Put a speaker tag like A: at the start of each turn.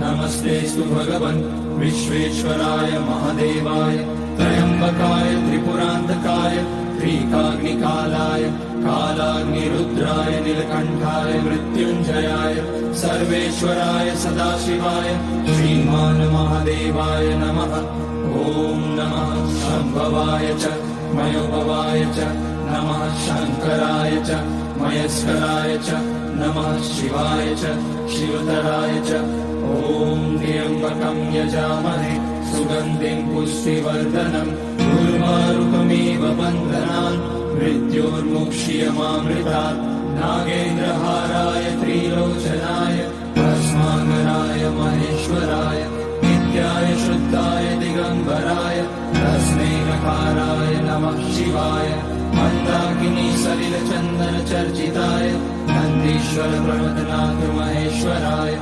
A: नमस्तेऽस्तु भगवन् विश्वेश्वराय महादेवाय त्र्यम्बकाय त्रिपुरान्तकाय त्रिकाग्निकालाय कालाग्निरुद्राय नीलकण्ठाय मृत्युञ्जयाय सर्वेश्वराय सदाशिवाय श्रीमान् महादेवाय नमः। ॐ नमः शम्भवाय च मयोभवाय च नमः शङ्कराय च मयस्कराय च नमः शिवाय च शिवतराय च। ॐ त्र्यम्बकं यजामहे सुगन्धिं पुष्टिवर्धनम् उर्वारुकमिव बन्धनान् मृत्योर्मुक्ष्यमामृतात्। नागेन्द्रहाराय त्रिलोचनाय भस्माङ्गराय महेश्वराय नित्याय शुद्धाय दिगम्बराय तस्मै नकाराय नमः शिवाय। मन्दाकिनी सलिलचन्दन चर्चिताय नन्दीश्वर प्रणतनाथ महेश्वराय